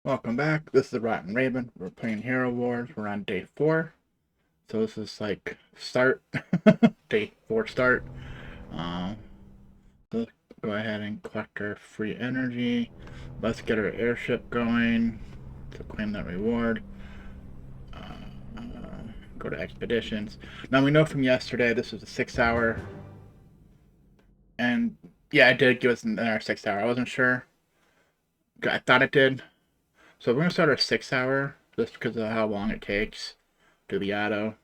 Welcome back. This is Rotten Raven. We're playing HeroWars. We're on day 4. So this is like start. Day 4 start. Um, let's go ahead and collect our free energy. Let's get our airship going to claim that reward. Go to expeditions. Now we know from yesterday this is a 6 hour. And yeah, it did give us another 6 hour. I wasn't sure. I thought it did. So we're going to start our 6 hour just because of how long it takes to the auto.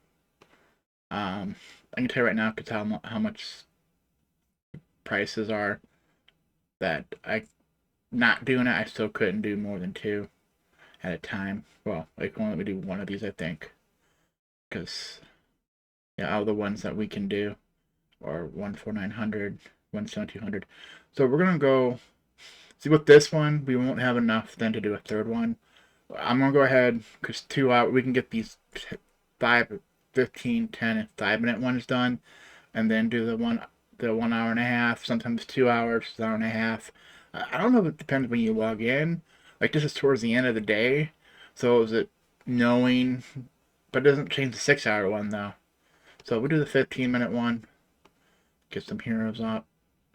I can tell you right now because how much prices are that I not doing it. I still couldn't do more than 2 at a time. Well, I can only do one of these, I think, because yeah, all the ones that we can do are 14900, 17200. So we're gonna go see with this one. We won't have enough then to do a third one. I'm gonna go ahead because 2 hours we can get these 5, 15, 10, and 5 minute ones done, and then do the 1 hour and a half, sometimes 2 hours, an hour and a half. I don't know if it depends when you log in. Like this is towards the end of the day, so is it knowing? But it doesn't change the 6 hour one though. So we do the 15-minute one, get some heroes up,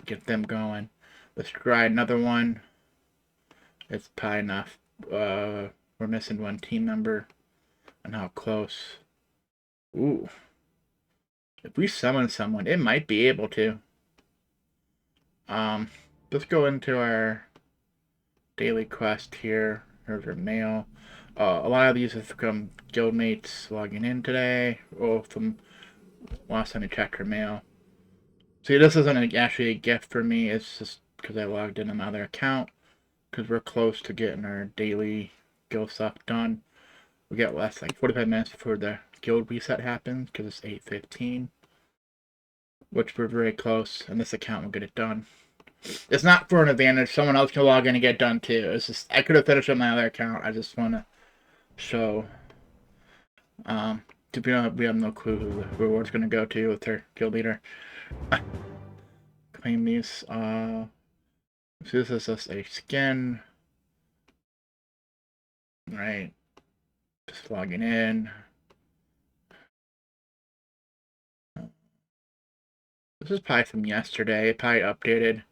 get them going. Let's try another one. It's probably enough. We're missing one team member, and how close. Ooh, if we summon someone, it might be able to. Let's go into our daily quest here. Here's our mail. A lot of these have become guildmates logging in today. Oh, from last time I checked her mail. See, this isn't actually a gift for me. It's just because I logged in on my other account. Because we're close to getting our daily guild stuff done. We get less like 45 minutes before the guild reset happens because it's 8:15. Which we're very close, and this account will get it done. It's not for an advantage. Someone else can log in and get done too. It's just I could have finished on my other account. I just want to show. To be honest, we have no clue who the reward's going to go to with their guild leader. Claim these. So this is just a skin. Right. Just logging in. This is probably from yesterday. It probably updated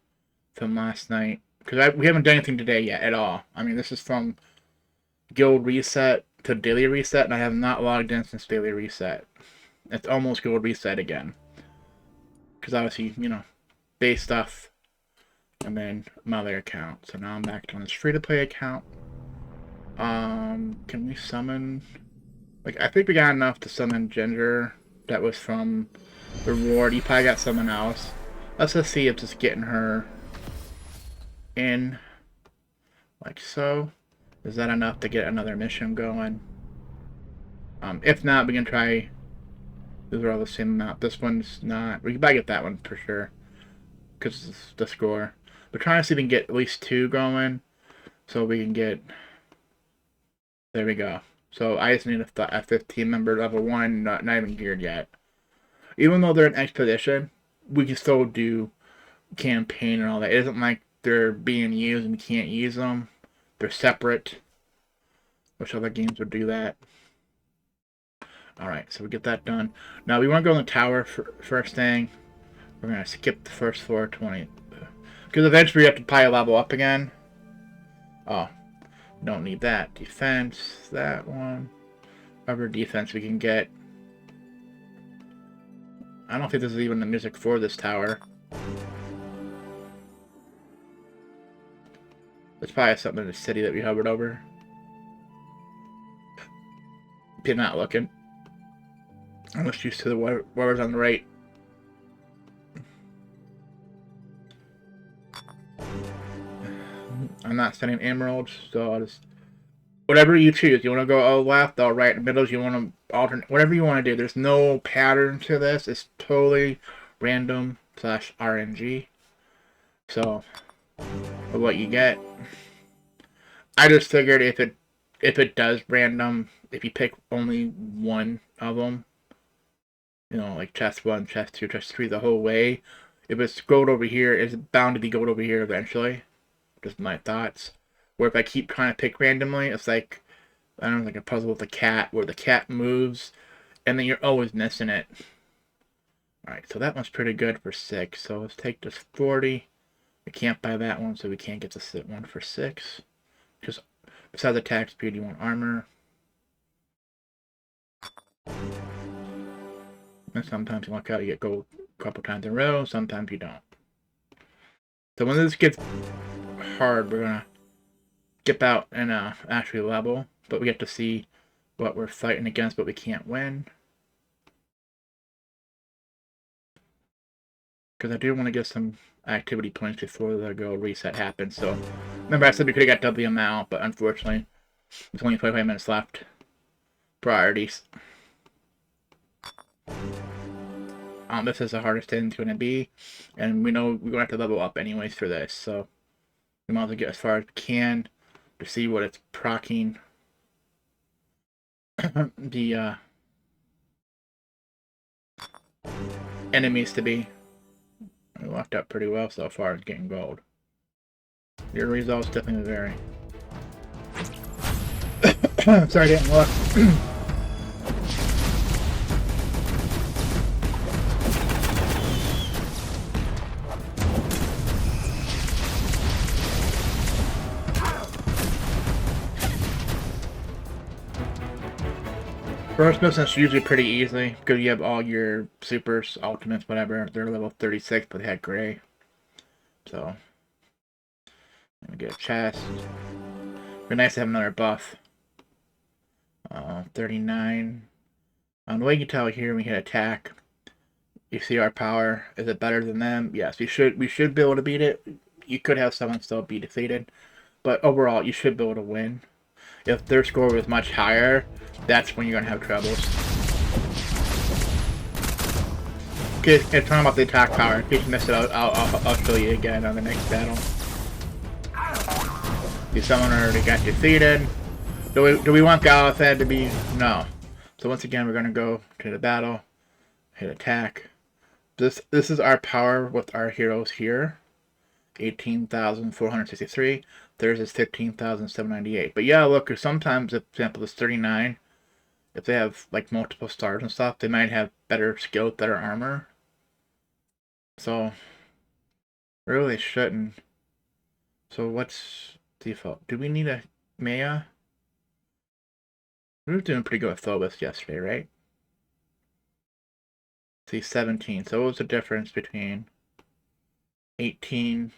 from last night. Because we haven't done anything today yet at all. I mean, this is from guild reset to daily reset, and I have not logged in since daily reset. It's almost guild reset again. Because obviously, base stuff, and then my other account. So now I'm back on this free-to-play account. Can we summon... Like, I think we got enough to summon Ginger. That was from the reward. You probably got someone else. Let's just see if just getting her in, like so. Is that enough to get another mission going? If not, we can try... These are all the same amount. This one's not... We can probably get that one for sure. Because it's the score. We're trying to see if we can get at least 2 going. So we can get... There we go. So I just need a 15 member level 1, not even geared yet. Even though they're an expedition, we can still do campaign and all that. It isn't like they're being used and we can't use them. They're separate. Which other games would do that? Alright, so we get that done. Now we want to go in the tower first thing. We're going to skip the first floor 20. Because eventually we have to probably level up again. Oh, don't need that. Defense, that one. Whatever defense we can get. I don't think this is even the music for this tower. There's probably something in the city that we hovered over. If you're not looking. I'm just used to the whatever's on the right. I'm not sending emeralds, so I'll just... Whatever you choose. You want to go all left, all right, middle, you want to alternate. Whatever you want to do. There's no pattern to this. It's totally random / RNG. So, what you get. I just figured if it does random, if you pick only one of them, like chest 1, chest 2, chest 3 the whole way, if it's gold over here, it's bound to be gold over here eventually. Just my thoughts. Where if I keep trying to pick randomly, it's like, I don't know, like a puzzle with a cat, where the cat moves, and then you're always missing it. Alright, so that one's pretty good for 6. So let's take this 40. We can't buy that one, so we can't get this one for 6. Because besides attack speed, you want armor. And sometimes you luck out, you get gold a couple times in a row, sometimes you don't. So when this gets hard, we're gonna dip out and actually level, but we have to see what we're fighting against, but we can't win. Because I do want to get some activity points before the go reset happens. So remember I said we could have got double the amount, but unfortunately there's only 25 minutes left. Priorities. This is the hardest thing it's going to be, and we know we're going to have to level up anyways for this, so we might as well get as far as we can to see what it's proccing the enemies to be. We locked up pretty well so far as getting gold. Your results definitely vary. Sorry, I didn't look. First mission's usually pretty easy because you have all your supers, ultimates, whatever. They're level 36, but they had gray. So, let me get a chest. It'd be nice to have another buff. 39. The way you can tell here, we hit attack. You see our power. Is it better than them? Yes, we should be able to beat it. You could have someone still be defeated, but overall, you should be able to win. If their score was much higher, that's when you're gonna have troubles. Okay, it's talking about the attack power. In case you missed it, I'll show you again on the next battle. See, someone already got defeated. Do we want Galahad to be? No. So once again, we're gonna go to the battle, hit attack. This is our power with our heroes here. 18,463. Theirs is 15,798. But yeah, look, sometimes, for example, this 39, if they have like multiple stars and stuff, they might have better skill, better armor. So really shouldn't. So what's default? Do we need a Maya? We were doing pretty good with Phobos yesterday, right? See, 17. So what was the difference between 18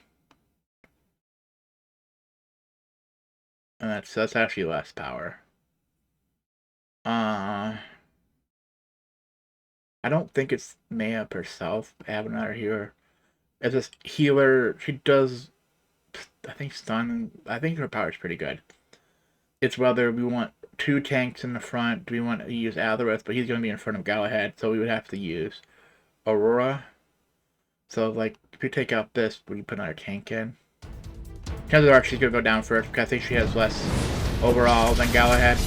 and that's actually less power. I don't think it's Maya herself. I have another healer. It's this healer. She does, I think, stun. I think her power is pretty good. It's whether we want 2 tanks in the front. Do we want to use Atherus? But he's going to be in front of Galahad, so we would have to use Aurora. So, like, if you take out this, we put another tank in. Chances are she's going to go down first, because I think she has less overall than Galahad.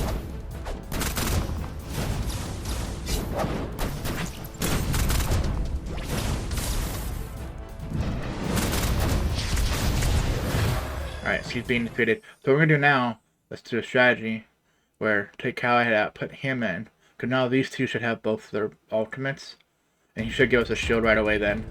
Alright, she's being defeated. So what we're going to do now, let's do a strategy where take Galahad out, put him in. Because now these two should have both their ultimates. And he should give us a shield right away then.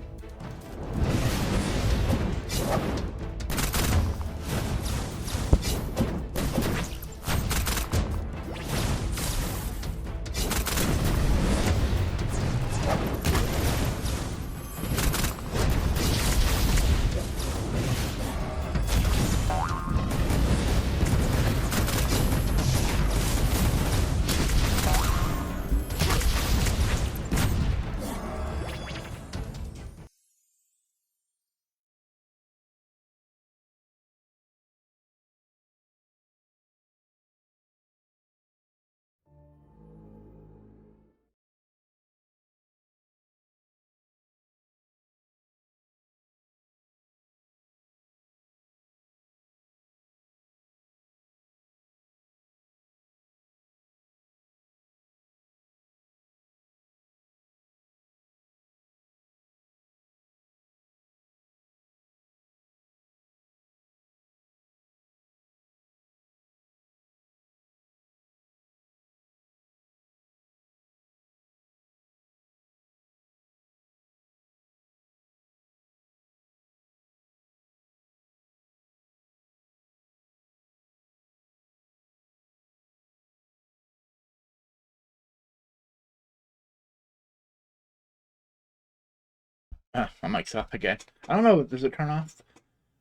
My mic's off again. I don't know. Does it turn off?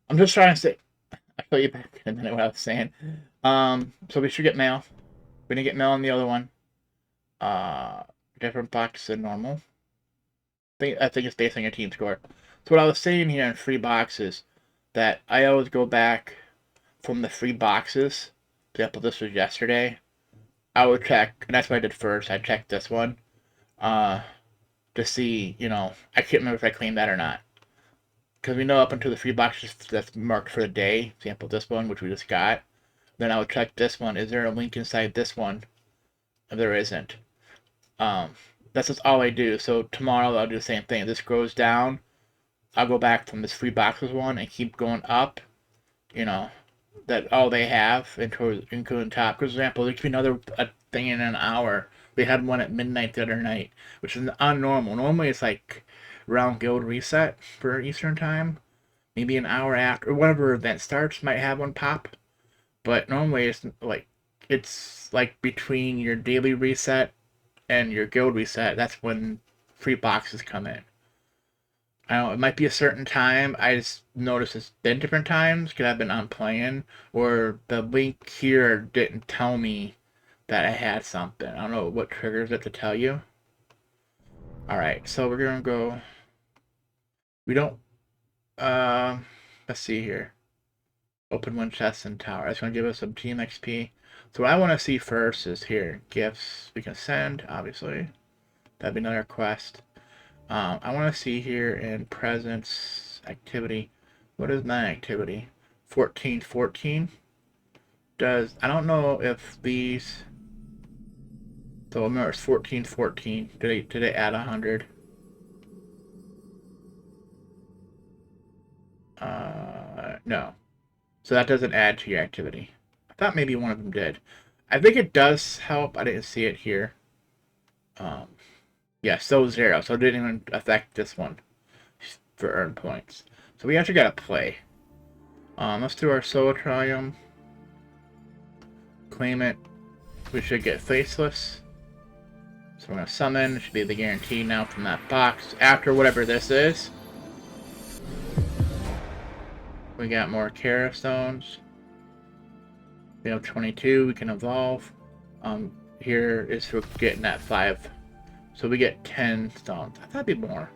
I'm just trying to say. I feel you back in a minute what I was saying. So we should get mail. We didn't get mail on the other one. Uh, Different box than normal. I think it's based on your team score. So what I was saying here in free boxes, that I always go back from the free boxes. For example, this was yesterday. I would check, and that's what I did first. I checked this one, uh, to see, I can't remember if I claimed that or not. Because we know up until the free boxes that's marked for the day, example this one, which we just got, then I would check this one. Is there a link inside this one? If there isn't. That's just all I do. So tomorrow I'll do the same thing. This goes down. I'll go back from this free boxes one and keep going up. That all they have, including top. For example, there could be another thing in an hour. We had one at midnight the other night, which is unnormal. Normally it's like around guild reset for Eastern time. Maybe an hour after, or whatever event starts, might have one pop. But normally it's like between your daily reset and your guild reset. That's when free boxes come in. I don't know, it might be a certain time. I just noticed it's been different times because I've been unplaying, or the link here didn't tell me that I had something. I don't know what triggers it to tell you. Alright, so we're gonna go. We don't. Let's see here. Open one chest and tower. That's gonna give us some team XP. So what I want to see first is here gifts we can send. Obviously, that'd be another quest. I want to see here in presence activity. What is my activity? 1414. I don't know if these. So remember it's 1414. Did they add 100? No. So that doesn't add to your activity. I thought maybe one of them did. I think it does help. I didn't see it here. Yeah, still 0. So it didn't even affect this one for earn points. So we actually gotta play. Let's do our solo triumph. Claim it. We should get faceless. So we're gonna summon. It should be the guarantee now from that box. After whatever this is. We got more Kara stones. We have 22. We can evolve. Here is for getting that 5. So we get 10 stones. I thought it'd be more.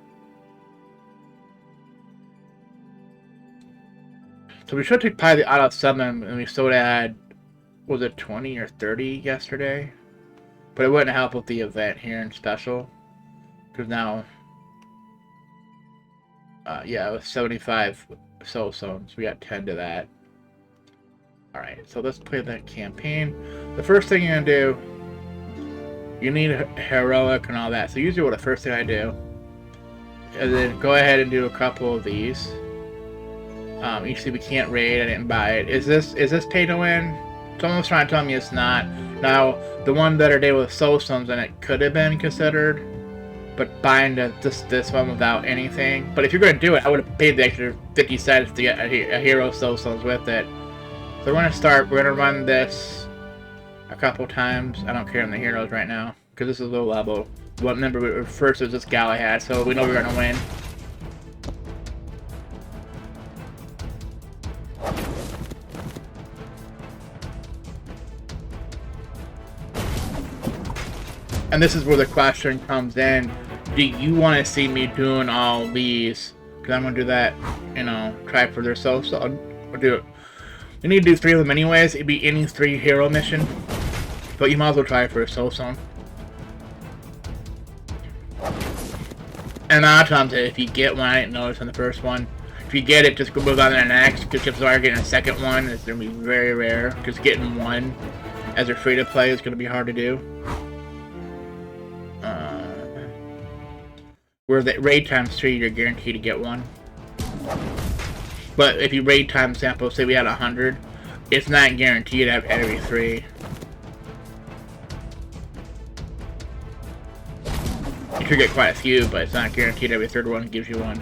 So we should take probably the auto summon, and we still had, was it 20 or 30 yesterday? But it wouldn't help with the event here in special. Because now, yeah, it was 75 soul stones. We got 10 to that. Alright, so let's play that campaign. The first thing you're going to do, you need heroic and all that. So usually what the first thing I do, and then go ahead and do a couple of these. You see we can't raid, I didn't buy it. Is this pay to win? Someone's trying to tell me it's not. Now, the one the other day with soul stones and it could have been considered, but buying this one without anything. But if you're going to do it, I would have paid the extra 50 cents to get a hero soul stones with it. So we're going to start, we're going to run this a couple times. I don't care on the heroes right now, because this is low level. Well, remember, first it was this gal I had, so we know we're going to win. And this is where the question comes in. Do you want to see me doing all these? Because I'm going to do that, try for their soul, so I'll do it. You need to do 3 of them anyways. It'd be any 3 hero mission. But you might as well try for a soul stone. And a lot of times, if you get one, I didn't notice in the first one. If you get it, just go move on to the next. Because if you are getting a second one, it's going to be very rare. Because getting one as a free to play is going to be hard to do. Where the raid times 3, you're guaranteed to get one. But if you raid time sample, say we had 100, it's not guaranteed to have every 3. You could get quite a few, but it's not guaranteed every 3rd one gives you one.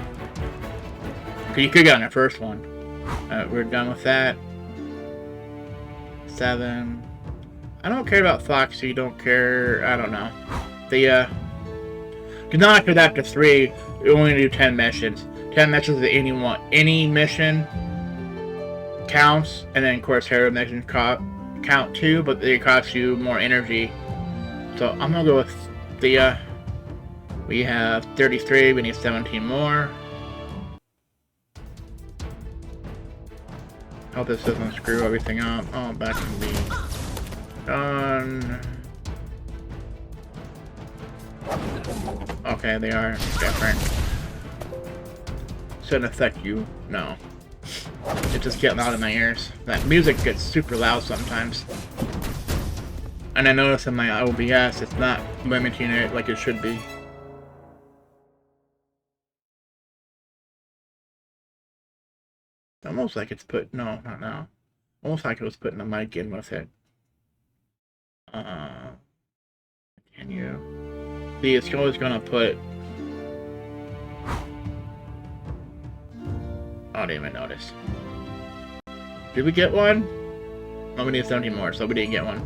Because you could get on the first one. We're done with that. 7. I don't care about Foxy, don't care, I don't know. Because now after 3, We only do 10 missions. 10 missions at any mission counts, and then of course hero missions count too, but they cost you more energy. So I'm gonna go with Thea. We have 33, we need 17 more. Hope this doesn't screw everything up. Oh, that can be done. Okay, they are different. Shouldn't affect you. No. It's just getting out of my ears. That music gets super loud sometimes. And I notice in my OBS, it's not limiting it like it should be. Almost like it's put, no, not now. Almost like it was putting a mic in with it. Continue. See, it's always gonna put. I didn't even notice. Did we get one? Oh, we need 17 more, so we didn't get one.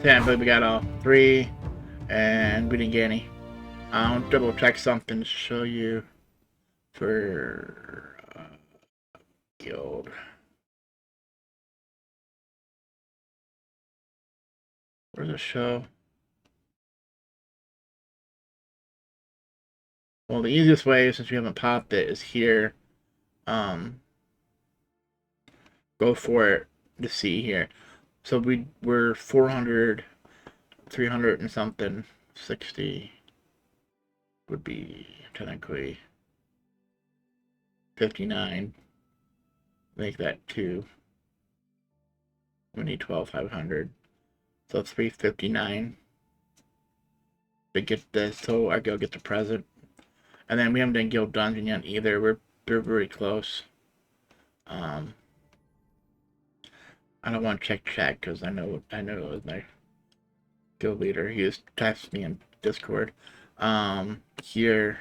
Yeah, I believe we got all 3, and we didn't get any. I'll double check something to show you for guild. Where's the show? Well, the easiest way, since we haven't popped it, is here. Go for it to see here. So we're 400, 300 and something. 60 would be technically 59. Make that 2. We need 12,500. So 359 to get this. So I go get the present. And then we haven't done Guild Dungeon yet either. We're very close. I don't want to check chat because I know it was my guild leader. He just texted me in Discord. Here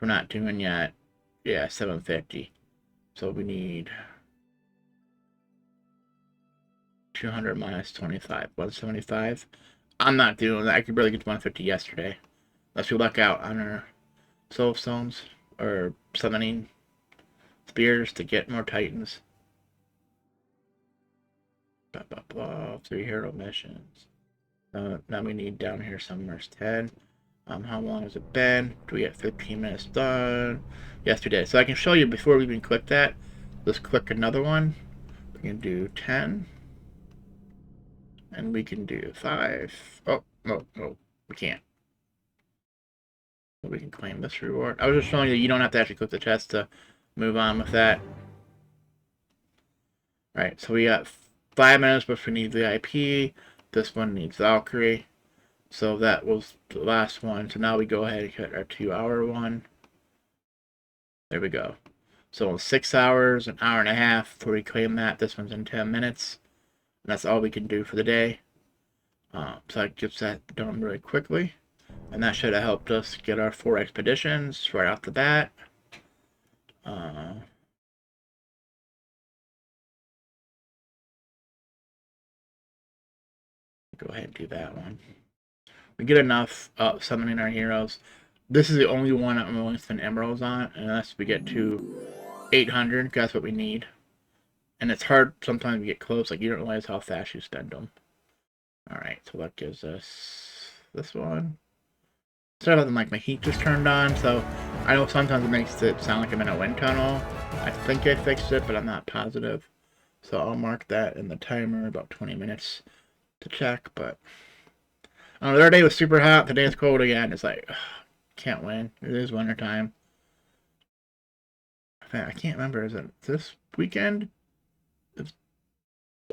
we're not doing yet. Yeah, 750. So we need 200 minus 25. 175. I'm not doing that. I could barely get to 150 yesterday. Unless we luck out on our soul stones or summoning spears to get more titans. Blah, blah, blah. 3 hero missions. Now we need down here somewhere 10. How long has it been? Do we get 15 minutes done? Yes, we did. So I can show you before we even click that. Let's click another one. We can do 10. And we can do 5. Oh, no, we can't. So we can claim this reward. I was just showing you don't have to actually click the chest to move on with that. Right, so we got 5 minutes, but we need VIP. This one needs Valkyrie. So that was the last one. So now we go ahead and hit our 2-hour one. There we go. So in 6 hours, an hour and a half before we claim that. This one's in 10 minutes. And that's all we can do for the day. So that gets that done really quickly. And that should have helped us get our 4 expeditions right off the bat. Go ahead and do that one. We get enough summoning our heroes. This is the only one I'm willing to spend emeralds on, unless we get to 800. That's what we need. And it's hard sometimes to get close. Like, you don't realize how fast you spend them. Alright, so that gives us this one. Sorry about like my heat just turned on, so I know sometimes it makes it sound like I'm in a wind tunnel. I think I fixed it, but I'm not positive. So I'll mark that in the timer, about 20 minutes to check, but... the other day was super hot, today it's cold again. It's like, ugh, can't win. It is winter time. I can't remember, is it this weekend?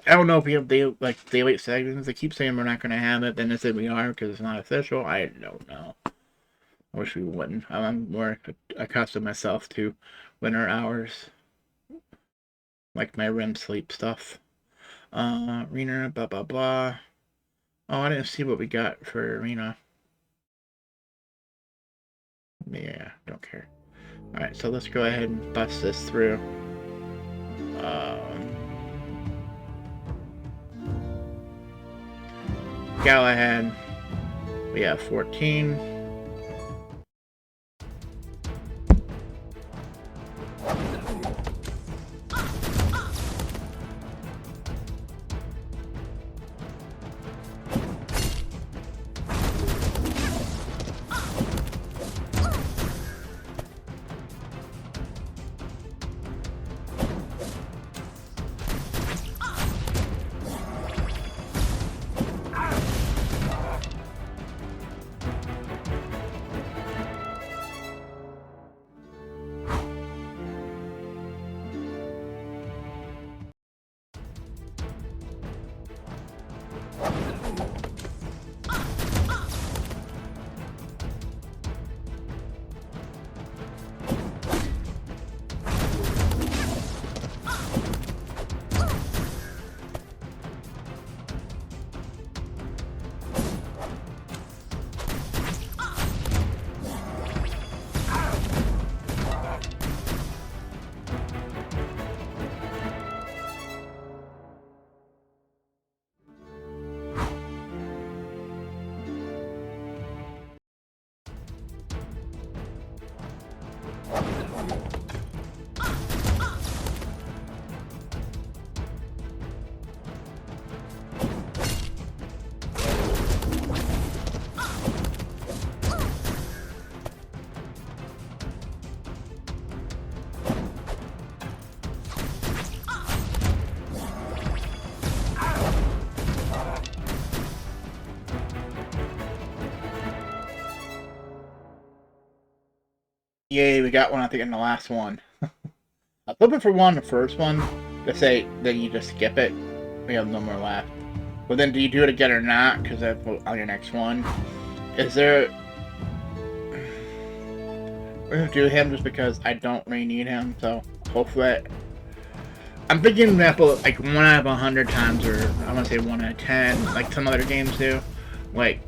I don't know if we have daylight savings. They keep saying we're not going to have it, then they say we are because it's not official. I don't know. I wish we wouldn't. I'm more accustomed myself to winter hours, like my REM sleep stuff. Arena, blah blah blah. Oh, I didn't see what we got for arena. Yeah, don't care. All right, so let's go ahead and bust this through. Galahad, we have 14. Yay, we got one, I think, in the last one. I was hoping for one in the first one to say, then you just skip it. We have no more left. But then do you do it again or not? Because that's on your next one. Is there... We're going to do him just because I don't really need him, so hopefully... I'm thinking that like 1 out of 100 times, or I want to say 1 out of 10, like some other games do. Like,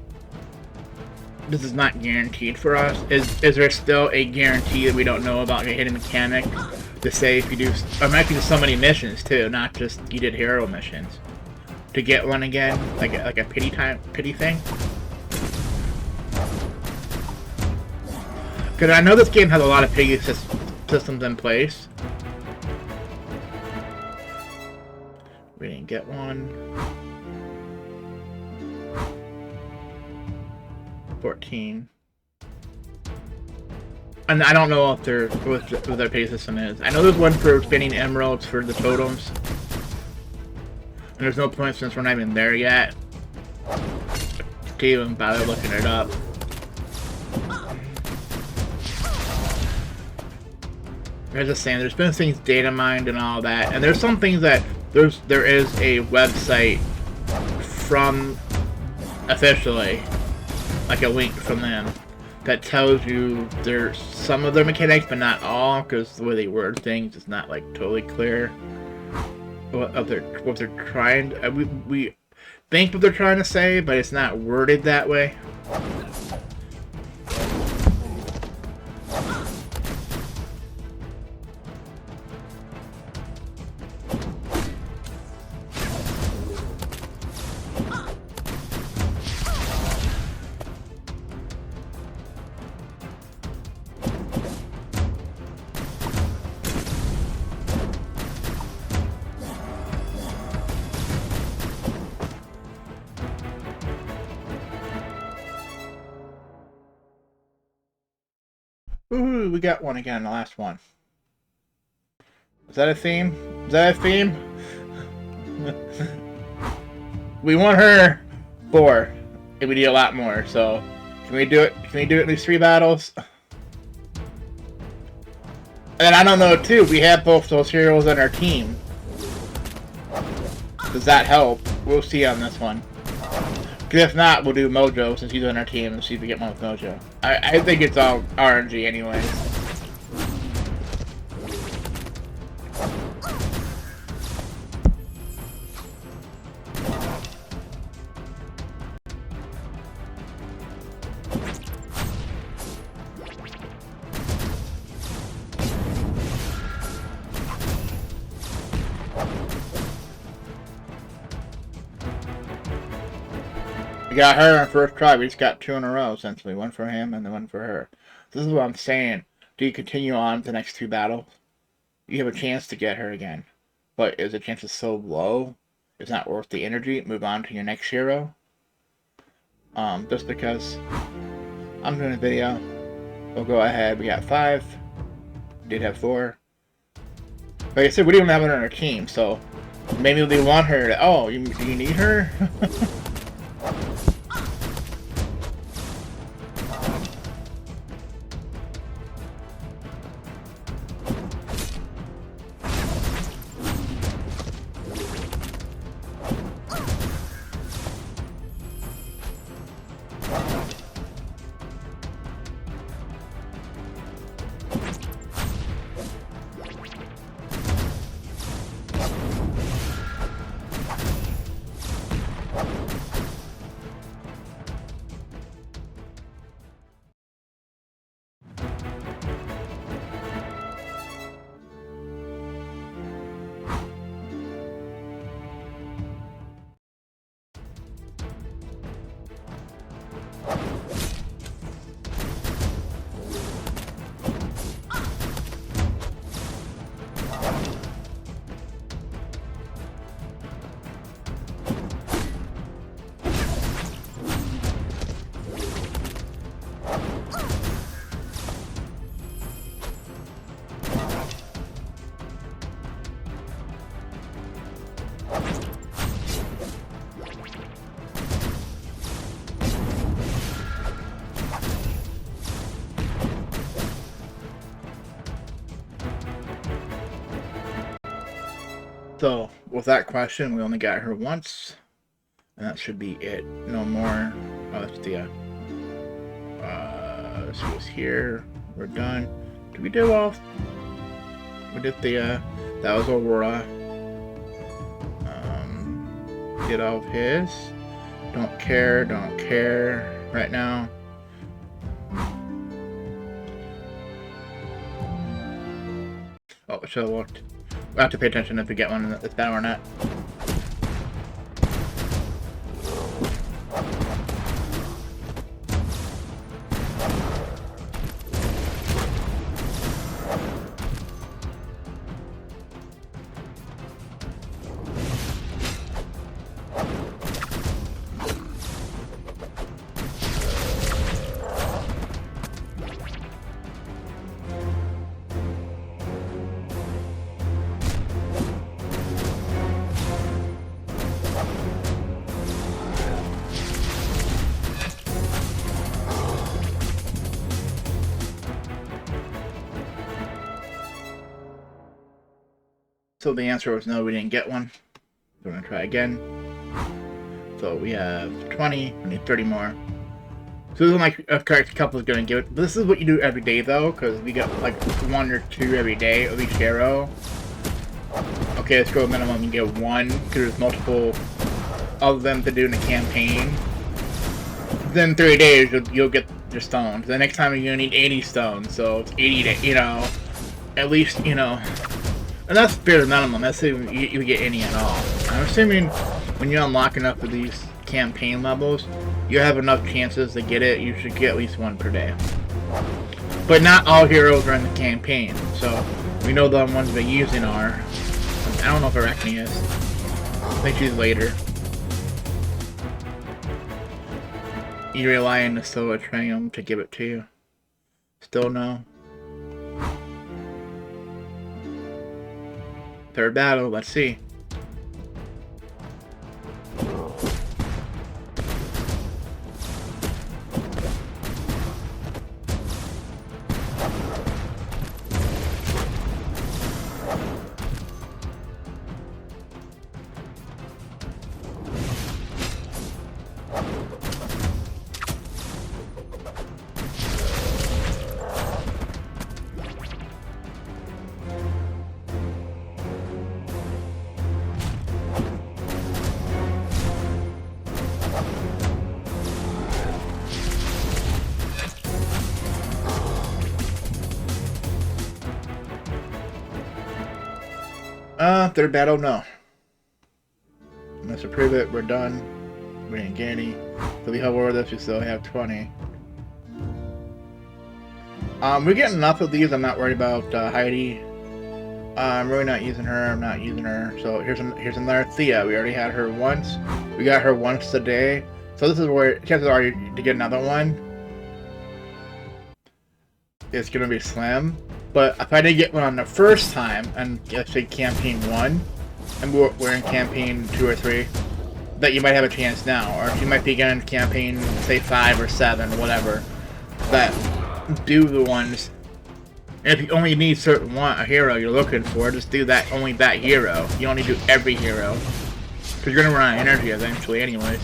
this is not guaranteed for us. Is there still a guarantee that we don't know about a hidden mechanic to say if you do, or it might be so many missions too, not just you did hero missions, to get one again, like a pity thing? Because I know this game has a lot of pity systems in place. We didn't get one. 14. And I don't know if what their pay system is. I know there's one for spinning emeralds for the totems. And there's no point since we're not even there yet to even bother looking it up. I was just saying, there's been things data mined and all that, and there's some things that there is a website from officially, like a link from them, that tells you there's some of their mechanics, but not all, because the way they word things is not like totally clear what they're trying. We think what they're trying to say, but it's not worded that way. Ooh, we got one again, the last one. Is that a theme? Is that a theme? We want her 4. And we need a lot more, so can we do it? Can we do at least 3 battles? And I don't know too, we have both those heroes on our team. Does that help? We'll see on this one. Because if not, we'll do Mojo since he's on our team and see if we get one with Mojo. I think it's all RNG anyways. We got her on first try. We just got 2 in a row, essentially. One for him and then one for her. This is what I'm saying. Do you continue on the next 2 battles? You have a chance to get her again. But is the chances so low? It's not worth the energy. Move on to your next hero. Just because I'm doing a video. We'll go ahead. We got 5. We did have 4. Like I said, we didn't have her on our team, so maybe they want her to, oh, you need her? So, with that question, we only got her once. And that should be it. No more. Oh, that's the, this was here. We're done. Did we do all? We did the, that was Aurora. Did all of his. Don't care right now. Oh, so we'll have to pay attention if we get one in this battle or not. So the answer was no, we didn't get one. We're gonna try again. So we have 20, we need 30 more. So this is like a couple is gonna give it. But this is what you do every day though, because we get like 1 or 2 every day of each hero. Okay, let's go minimum and get 1, because there's multiple of them to do in the campaign. Then 3 days you'll get your stones. The next time you're gonna need 80 stones, so it's 80 days, you know, at least, you know. And that's bare minimum. That's if you get any at all. I'm assuming when you unlock enough of these campaign levels, you have enough chances to get it. You should get at least 1 per day. But not all heroes are in the campaign, so we know the ones we're using are. I don't know if Arachne is. I think she's later. You rely on the Solar Triumph to give it to you. Still no. third battle. Let's see. Third battle, no. Let's approve it, we're done. We didn't get any. So we have over this, we still have 20. We're getting enough of these, I'm not worried about Heidi. I'm really not using her, I'm not using her. So here's another Thea, we already had her once. We got her once today. So this is where chances are to get another one. It's gonna be slim. But if I did get one on the first time, and let's say campaign 1, and we're in campaign 2 or 3, that you might have a chance now. Or if you might be getting campaign, say 5 or 7, whatever, that do the ones. And if you only need a hero you're looking for, just do that, only that hero. You only do every hero. Because you're going to run out of energy eventually anyways.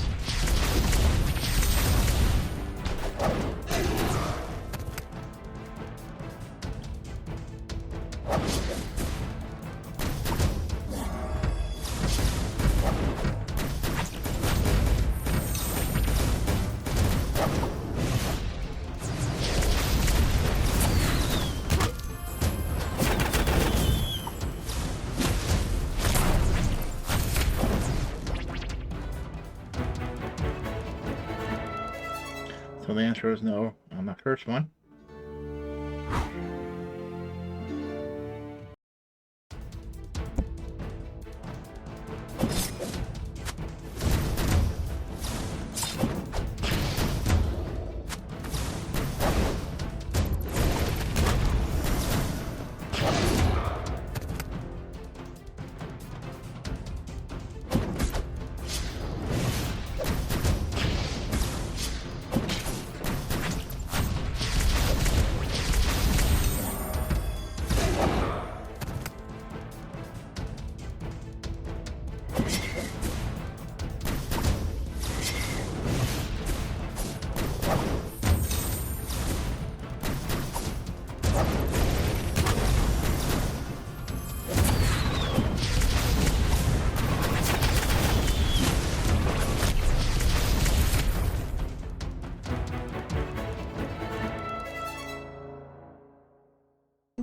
So the answer is no on the first one.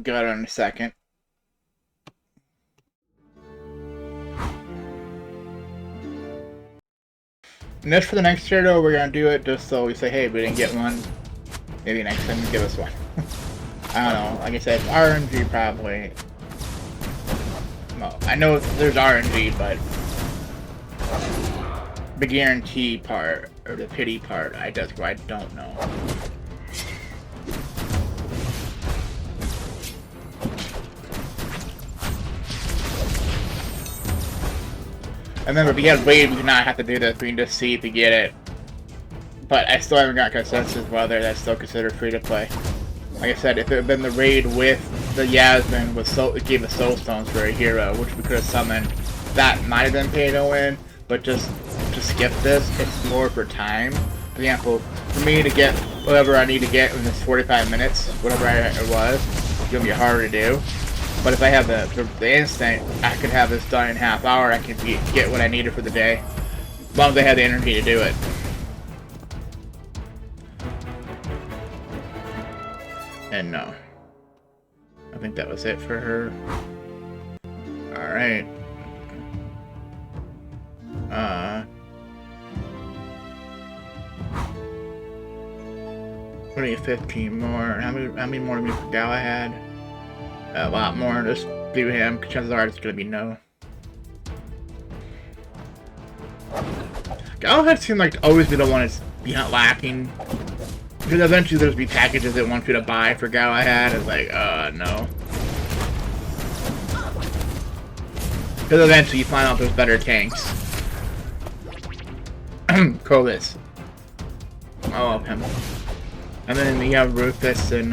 Got it in a second. And that's for the next hero, we're gonna do it just so we say, hey, we didn't get one. Maybe next time you give us one. I don't know. Like I said, RNG probably. Well, I know there's RNG, but the guarantee part or the pity part, I don't know. And then if you get raid, we do not have to do this. We can just see if you get it. But I still haven't got consensus whether that's still considered free to play. Like I said, if it had been the raid with the Yasmin, it gave us soul stones for a hero, which we could have summoned, that might have been pay to win. But just to skip this, it's more for time. For example, for me to get whatever I need to get in this 45 minutes, whatever it was, it's gonna be harder to do. But if I have the instant, I could have this done in half hour. I can get what I needed for the day, as long as I had the energy to do it. And no, I think that was it for her. All right. We need 15 more. How many more do we for Galahad? A lot more. Just do him. Chances are it's gonna be no. Galahad seemed like to always be the one that's lacking. Because eventually there's be packages that want you to buy for Galahad. It's like, no. Because eventually you find out there's better tanks. Colis. I love him. And then you have Rufus and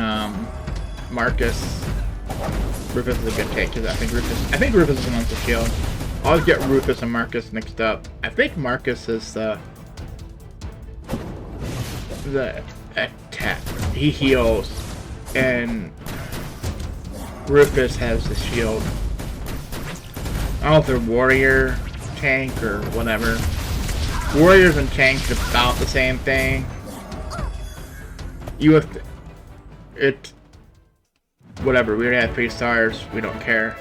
Marcus. Rufus is a good tank, because I think Rufus is the one with the shield. I always get Rufus and Marcus mixed up. I think Marcus is the attack. He heals, and Rufus has the shield. I don't know if they're warrior tank or whatever. Warriors and tanks are about the same thing. You have to, whatever. We already had 3 stars. We don't care.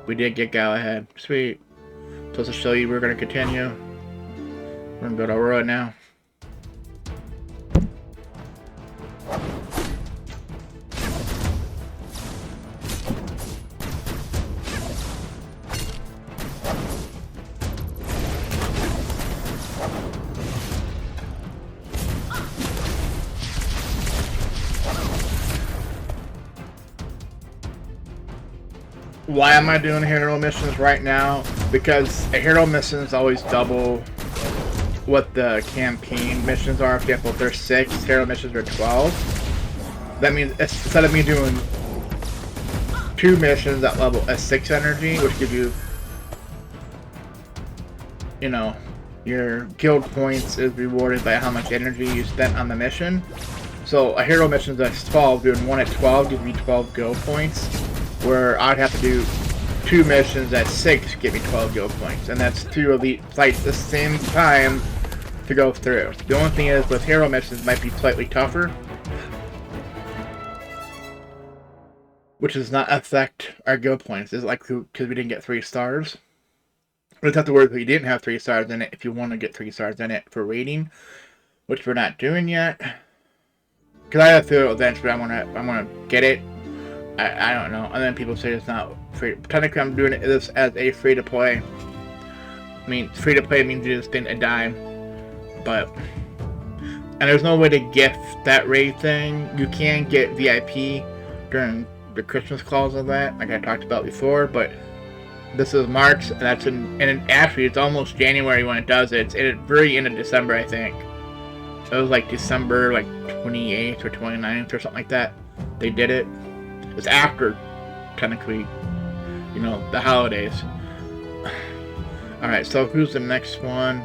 We did get Galahad. Sweet. So to show you, we're gonna continue. We're gonna go to Aurora now. Why am I doing hero missions right now? Because a hero mission is always double what the campaign missions are. For example, if there's 6, hero missions are 12. That means instead of me doing 2 missions at level a 6 energy, which gives you, you know, your guild points is rewarded by how much energy you spent on the mission. So a hero mission that's 12, doing 1 at 12 gives me 12 guild points. Where I'd have to do 2 missions at 6 to get me 12 guild points. And that's 2 elite fights at the same time to go through. The only thing is, with hero missions, might be slightly tougher. Which does not affect our guild points. It's like, because we didn't get 3 stars. We just have to worry if we didn't have 3 stars in it, if you want to get 3 stars in it for rating. Which we're not doing yet. Because I have to feel eventually I want to get it. I don't know. And then people say it's not free. Technically, I'm doing this as a free-to-play. I mean, free-to-play means you just spend a dime. But... And there's no way to gift that raid thing. You can get VIP during the Christmas clause of that, like I talked about before, but this is March, and that's and actually it's almost January when it does it. It's at the very end of December, I think. It was like December, like 28th or 29th or something like that. They did it. It's after, technically, you know, the holidays. Alright, so who's the next one?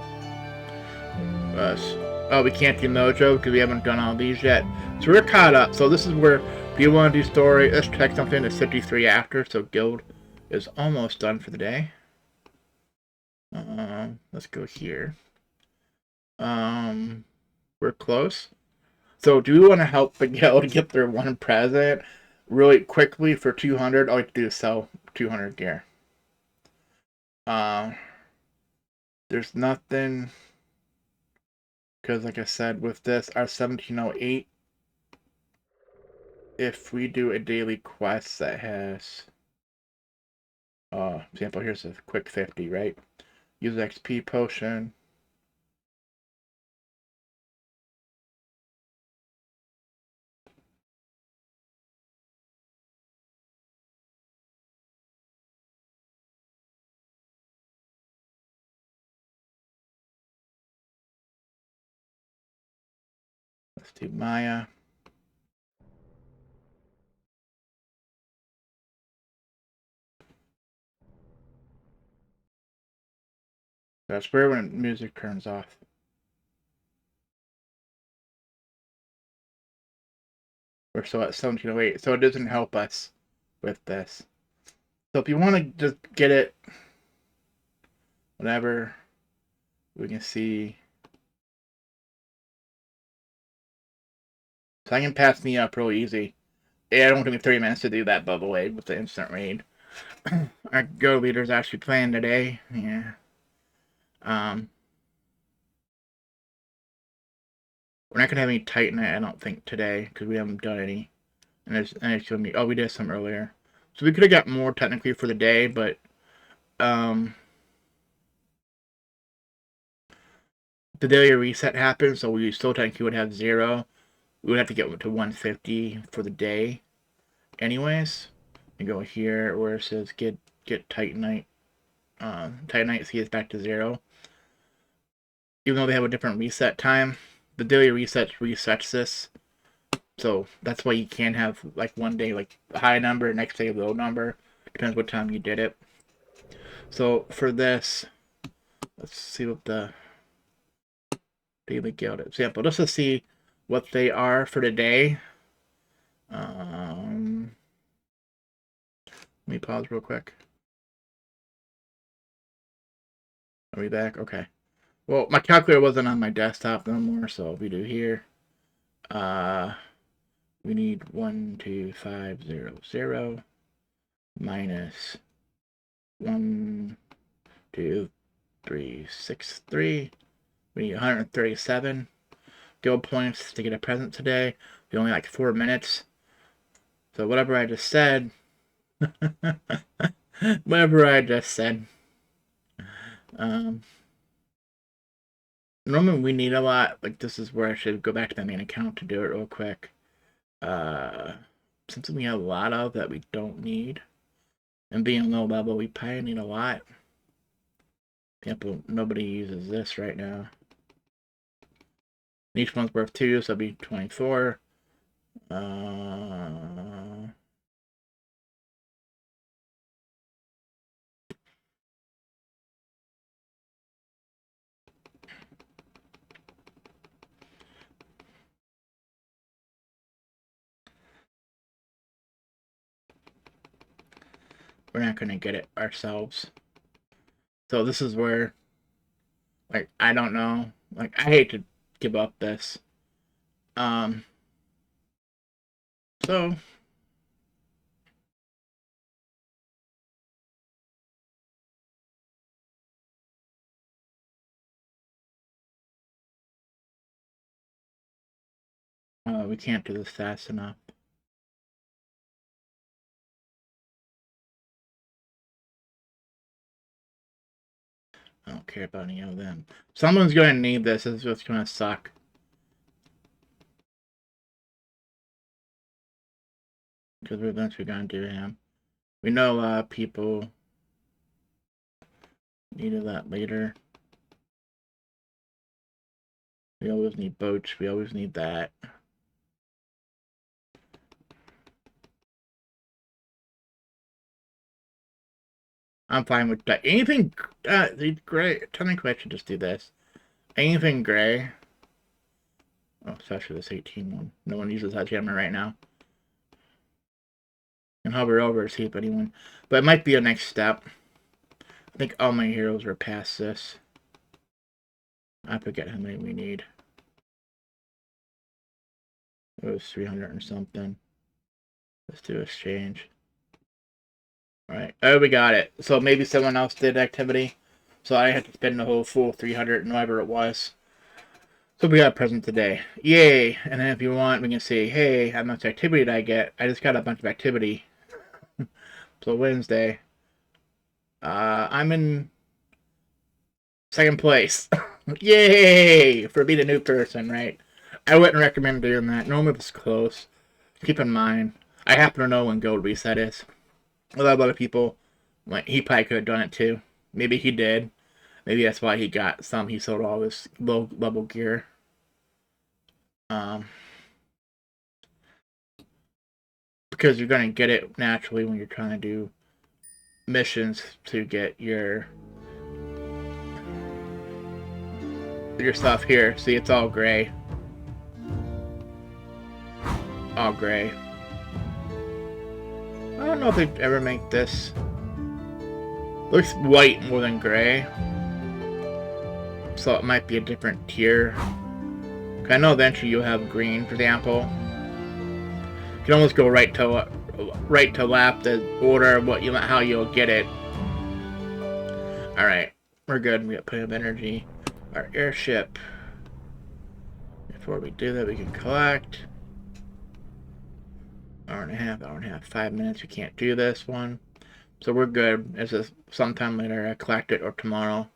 Us. Oh, we can't do Mojo because we haven't done all these yet. So we're caught up. So this is where, if you want to do story, let's check something that's 53 after. So guild is almost done for the day. Let's go here. We're close. So do we want to help the guild get their one present really quickly for 200? All we have to do is sell 200 gear. There's nothing, because like I said, with this, our 1708, if we do a daily quest that has, example, here's a quick 50, right? Use XP potion. Let's do Maya. That's where when music turns off. We're still at 1708, so it doesn't help us with this. So if you want to just get it, whatever, we can see. So I can pass me up real easy. Yeah, it don't take me 30 minutes to do that, by the way, with the instant raid. Our go leader's actually playing today. Yeah. We're not gonna have any Titanite, I don't think, today, because we haven't done any. And it's showing me, oh, we did some earlier. So we could have got more technically for the day, but the daily reset happened, so we still technically would have 0. We would have to get to 150 for the day anyways. And go here where it says get Titanite. Titanite C is back to 0. Even though they have a different reset time, the daily reset resets this. So that's why you can have like one day like a high number, next day a low number. Depends what time you did it. So for this, let's see what the daily guild example. Just to see what they are for today. Let me pause real quick. Are we back? Okay. Well, my calculator wasn't on my desktop no more, so we do here. We need 12500 minus 12363. We need 137 guild points to get a present today. We only like 4 minutes. So whatever I just said, whatever I just said. Normally we need a lot. Like this is where I should go back to my main account to do it real quick. Something we have a lot of that we don't need. And being low level, we probably need a lot. Example, nobody uses this right now. Each one's worth 2, so it'll be 24. We're not going to get it ourselves. So this is where, like, I don't know. Like, I hate to give up this. So we can't do this fast enough. I don't care about any of them. Someone's going to need this. This is what's going to suck. Because we're eventually going to do him. We know a lot of people needed that later. We always need boats. We always need that. I'm fine with that. Anything gray. Technically, I should just do this. Anything gray. Oh, especially this 18 one. No one uses that jammer right now. And hover over to see if anyone. But it might be a next step. I think all my heroes are past this. I forget how many we need. It was 300 and something. Let's do exchange. Alright. Oh, we got it. So maybe someone else did activity. So I had to spend the whole full 300 and whatever it was. So we got a present today. Yay! And then if you want, we can say, hey, how much activity did I get? I just got a bunch of activity. So Wednesday. I'm in second place. Yay! For being a new person, right? I wouldn't recommend doing that. Normally it's close. Keep in mind, I happen to know when gold reset is. A lot of other people, like, he probably could have done it too. Maybe he did. Maybe that's why he got some. He sold all his low level gear. Because you're going to get it naturally when you're trying to do missions to get your stuff here. See, it's all gray. All gray. I don't know if they'd ever make this. Looks white more than gray. So it might be a different tier. I know eventually you'll have green, for example. You can almost go right to left, the order of how you'll get it. Alright, we're good. We got plenty of energy. Our airship. Before we do that, we can collect. Hour and a half, 5 minutes. We can't do this one. So we're good. It's just sometime later I collect it or tomorrow.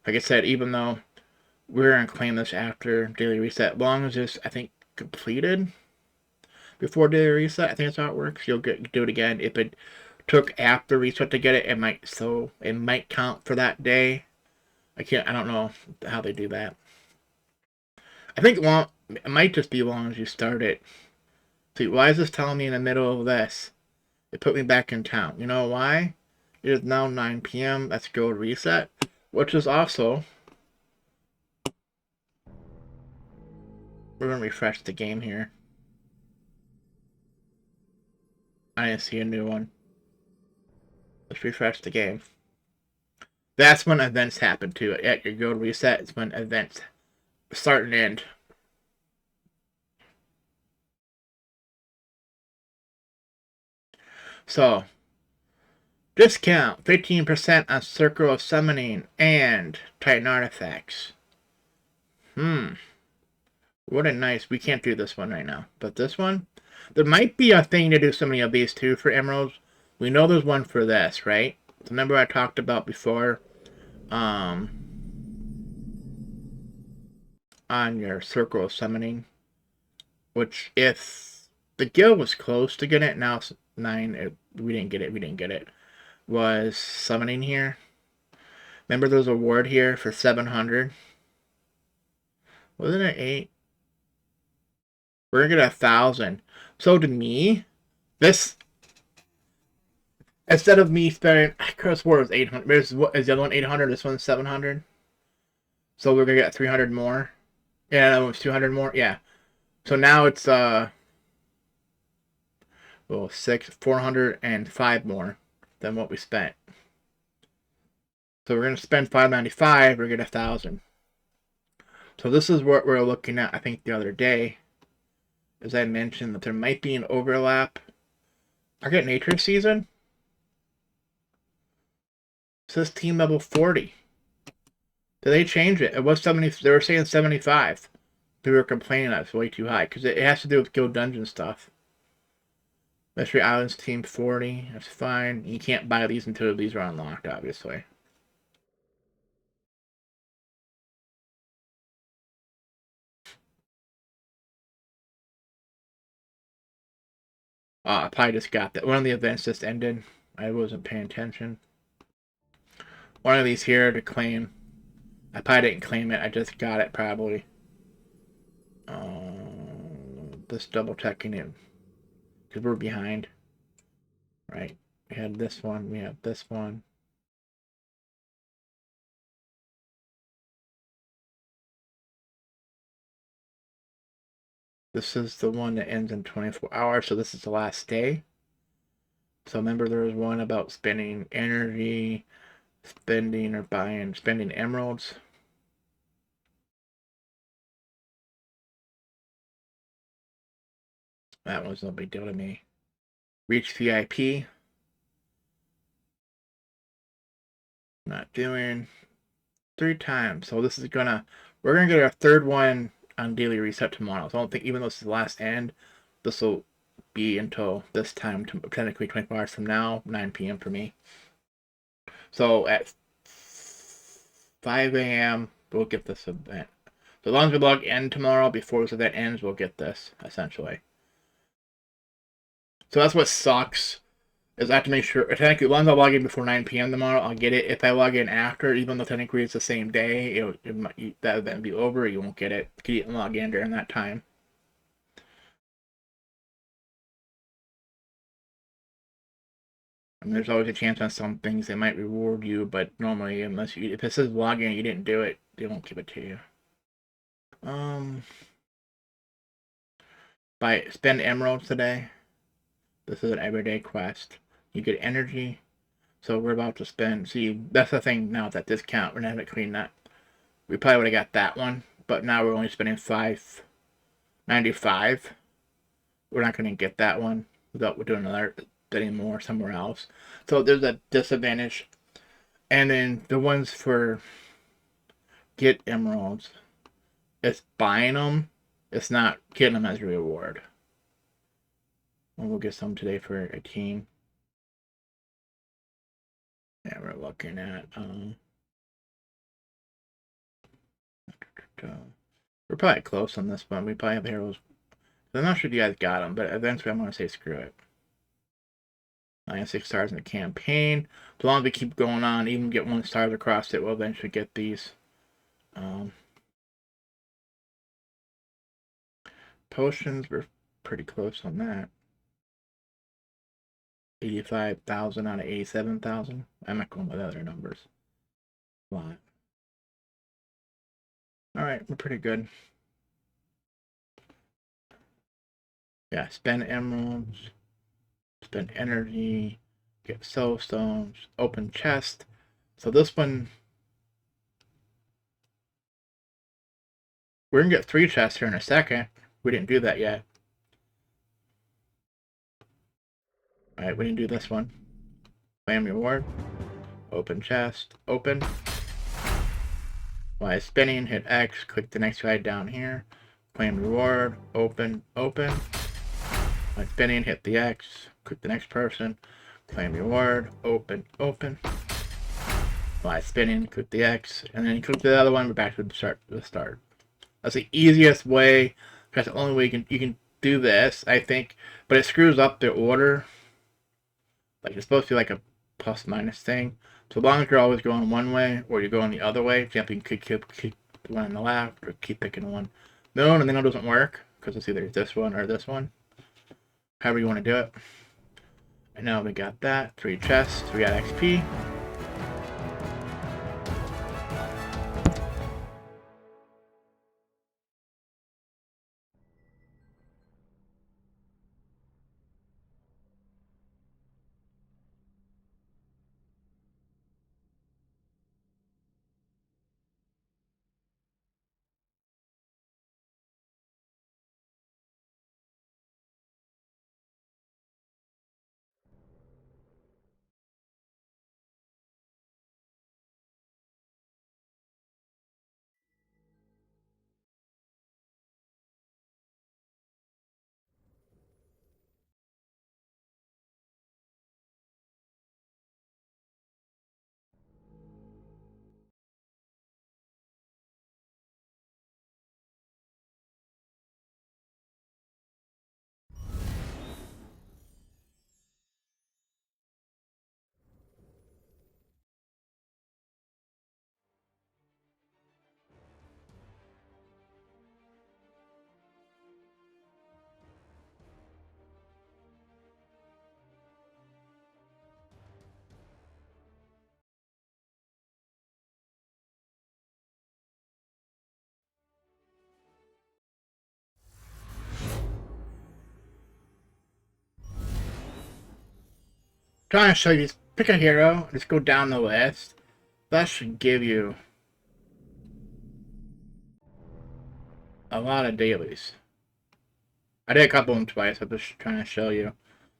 Like I said, even though we're going to claim this after daily reset, as long as it's, I think, completed before daily reset, I think that's how it works. You'll do it again. If it took after reset to get it, it might count for that day. I don't know how they do that. I think it might just be as long as you start it. See, why is this telling me in the middle of this? It put me back in town. You know why? It is now 9 p.m. Let's go reset, which is also, we're gonna refresh the game here. I didn't see a new one. Let's refresh the game. That's when events happen too. At your go reset, it's when events start and end. So, discount 15% on Circle of Summoning and Titan Artifacts. What a nice... We can't do this one right now. But this one? There might be a thing to do so many of these too for emeralds. We know there's one for this, right? Remember I talked about before? On your Circle of Summoning. Which, if the guild was close to getting it, now it's 9. We didn't get it. Was summoning here. Remember there was a award here for 700? Wasn't it 8? We're gonna get 1,000. So to me, this, instead of me spending, I could have swore it was 800. Is the other one 800? This one's 700. So we're gonna get 300 more. Yeah, that one's 200 more. Yeah. So now it's 405 more than what we spent. So we're gonna spend 595. We're gonna get 1,000. So this is what we're looking at. I think the other day, as I mentioned, that there might be an overlap. Target Nature Season. It says team level 40. Did they change it? It was 70. They were saying 75. They were complaining that it's way too high because it has to do with Guild Dungeon stuff. Mystery Islands team 40. That's fine. You can't buy these until these are unlocked, obviously. I probably just got that. One of the events just ended. I wasn't paying attention. One of these here to claim. I probably didn't claim it. I just got it probably. Just double checking it because we're behind. Right. We had this one. We have this one. This is the one that ends in 24 hours. So this is the last day. So remember there was one about spending energy, spending emeralds. That was no big deal to me. Reach VIP. Not doing 3 times. So this is we're gonna get our 3rd one on daily reset tomorrow. So I don't think, even though this is the last end, this will be until this time, technically 24 hours from now, 9 p.m. for me. So at 5 a.m. we'll get this event. So as long as we log in tomorrow before this event ends, we'll get this, essentially. So that's what sucks, is I have to make sure, technically, as long as I log in before 9 p.m. tomorrow, I'll get it. If I log in after, even though technically it's the same day, that event will be over, you won't get it. You can log in during that time. I mean, there's always a chance on some things they might reward you, but normally, if it says login and you didn't do it, they won't give it to you. Spend emeralds today. This is an everyday quest. You get energy. So we're about to spend... See, that's the thing now with that discount. We're not going to clean that. We probably would have got that one. But now we're only spending $5.95. We're not going to get that one without doing another anymore somewhere else. So there's a disadvantage. And then the ones for get emeralds, it's buying them. It's not getting them as a reward. And we'll get some today for a team. Yeah, we're looking at we're probably close on this one. We probably have heroes. I'm not sure if you guys got them, but eventually I'm gonna say screw it. I have 6 stars in the campaign. As long as we keep going on, even get 1 stars across it, we'll eventually get these. Potions, we're pretty close on that. 85,000 out of 87,000. I'm not going with other numbers. A lot. Alright, we're pretty good. Yeah, spend emeralds, spend energy, get soul stones, open chest. So this one, we're gonna get 3 chests here in a second. We didn't do that yet. Alright, we didn't do this one. Claim reward. Open chest. Open. While spinning, hit X. Click the next guy down here. Claim reward. Open. Open. While spinning, hit the X. Click the next person. Claim reward. Open. Open. While spinning, click the X. And then you click the other one. We're back to the start. That's the easiest way. That's the only way you can do this, I think. But it screws up the order. Like, it's supposed to be like a plus minus thing. So long as you're always going one way or you're going the other way, for example, you could keep the one on the left or keep picking one. No, and then it doesn't work because it's either this one or this one. However you want to do it. And now we got that. 3 chests. We got XP. Trying to show you, pick a hero, just go down the list. That should give you a lot of dailies. I did a couple of them twice, I'm just trying to show you.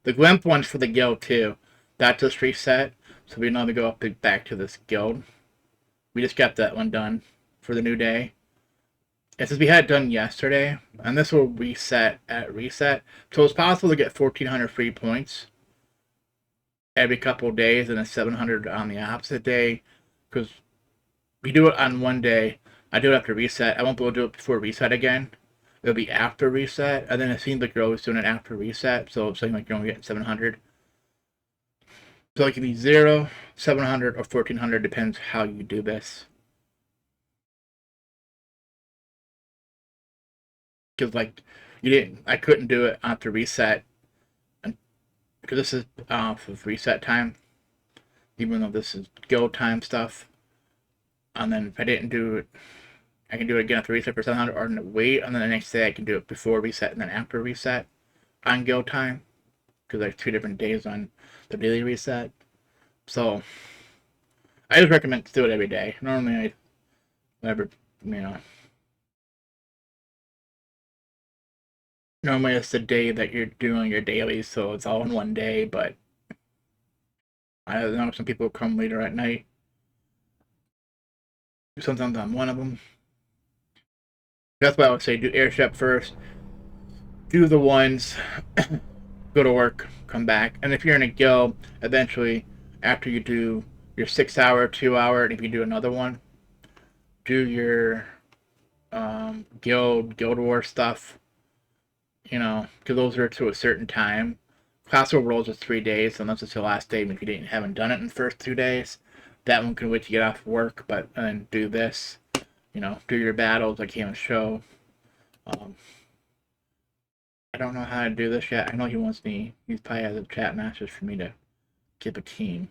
The Glimp one's for the guild too. That just reset, so we know to go back to this guild. We just got that one done for the new day. It says we had it done yesterday, and this will reset at reset. So it's possible to get 1,400 free points every couple of days and then 700 on the opposite day. Because we do it on one day. I do it after reset. I won't be able to do it before reset again. It'll be after reset, and then it seems like you're always doing it after reset, so it's saying like you're only getting 700. So it can be 0, 700, or 1,400, depends how you do this. Because like I couldn't do it after reset, because this is off of reset time, even though this is go time stuff. And then if I didn't do it, I can do it again after reset for 700, or wait, and then the next day I can do it before reset and then after reset on go time, because there's 2 different days on the daily reset. So I just recommend to do it every day. Normally I never, normally it's the day that you're doing your daily, so it's all in one day, but I know some people come later at night. Sometimes on one of them. That's why I would say do airship first. Do the ones, go to work, come back. And if you're in a guild, eventually, after you do your 6-hour, 2-hour, and if you do another one, do your guild war stuff. Because those are to a certain time. Classical rolls is 3 days, unless it's your last day if you haven't done it in the first 2 days. That one can wait to get off work, but then do this. Do your battles like he on the show. I don't know how to do this yet. I know he wants me. He probably has a chat message for me to give a team.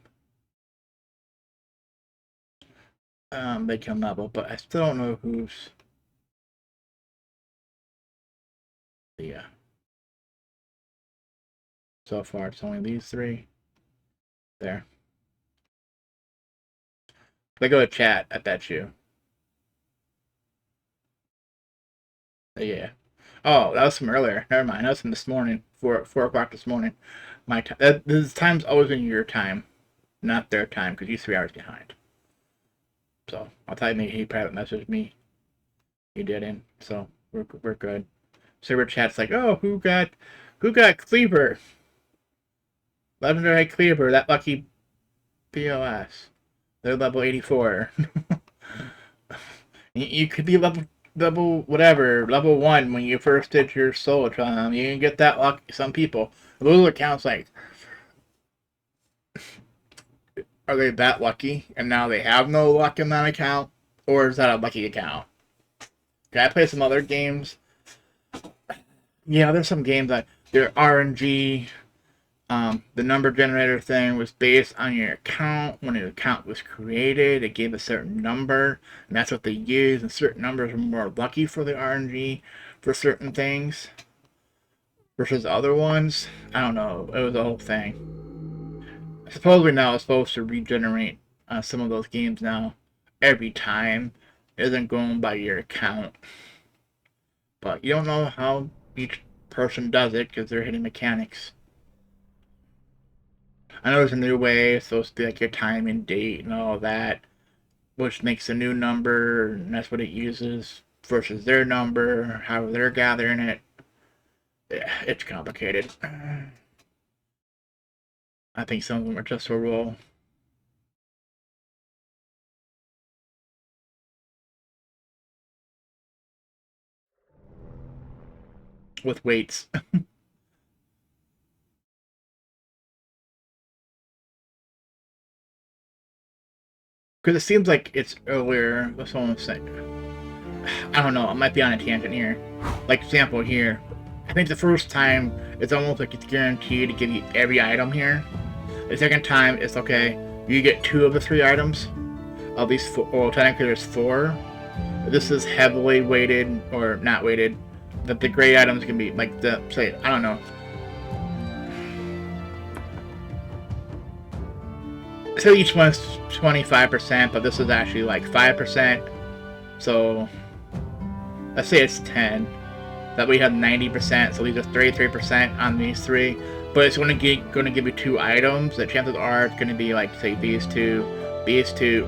They can level, but I still don't know who's. Yeah. So far, it's only these 3. There. They go to chat. I bet you. Yeah. Oh, that was from earlier. Never mind. That was from this morning. 4 o'clock this morning. My time. This time's always in your time, not their time, because you're 3 hours behind. So I'll tell you, he private messaged me. He didn't. So we're good. Server chat's like, oh, who got Cleaver? Legendary Cleaver, that lucky POS. They're level 84. You could be level whatever, level 1 when you first did your solo trial. You can get that luck. Some people. Those accounts, like, are they that lucky and now they have no luck in that account? Or is that a lucky account? Can I play some other games? Yeah, there's some games that they're RNG. The number generator thing was based on your account. When your account was created, it gave a certain number, and that's what they used. And certain numbers are more lucky for the RNG for certain things versus other ones. I don't know. It was a whole thing. Supposedly now it's supposed to regenerate some of those games now every time. It isn't going by your account. But you don't know how each person does it because they're hitting mechanics. I know there's a new way. It's supposed to be like your time and date and all that, which makes a new number, and that's what it uses versus their number, how they're gathering it. Yeah, it's complicated. I think some of them are just a roll. With weights. Because it seems like it's earlier. That's what I'm saying. I don't know. I might be on a tangent here. Like, example here. I think the first time, it's almost like it's guaranteed to give you every item here. The second time, it's okay. You get 2 of the 3 items. Of these 4. Well, technically there's 4. This is heavily weighted, or not weighted. That the great items can be, like, say, I don't know. So each one's 25%, but this is actually like 5%. So let's say it's 10. That we have 90%, so these are 33% on these 3. But it's going to give you 2 items. The chances are it's going to be like, say, these 2,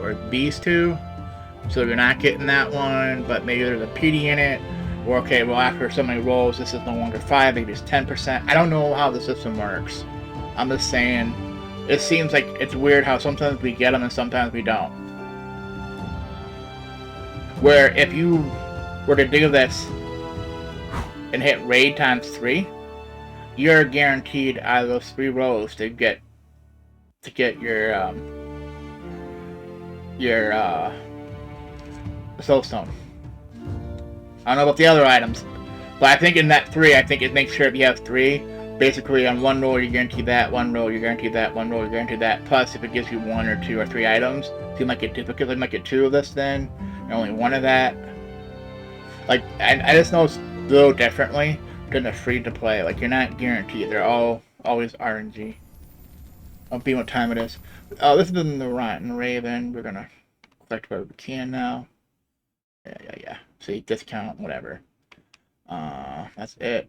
or these 2. So you're not getting that one, but maybe there's a PD in it. Or, okay, well, after so many rolls, this is no longer 5, maybe it's 10%. I don't know how the system works. I'm just saying, it seems like it's weird how sometimes we get them and sometimes we don't. Where if you were to do this and hit raid times 3, you're guaranteed out of those 3 rolls to get your soulstone. I don't know about the other items, but I think in that 3, I think it makes sure if you have 3, basically on 1 roll you guarantee that, 1 roll you guarantee that, 1 roll you guarantee that. Plus, if it gives you 1 or 2 or 3 items, so you might get duplicates. You might get 2 of this then, and only 1 of that. Like, I just know it's a little differently than the free to play. Like, you're not guaranteed. They're all always RNG. I'll be what time it is. Oh, this is in the Rotten Raven. We're gonna collect what we can now. Yeah. See, discount, whatever. That's it.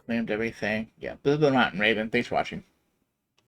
Claimed everything. Yeah, this is the Rotten Raven. Thanks for watching.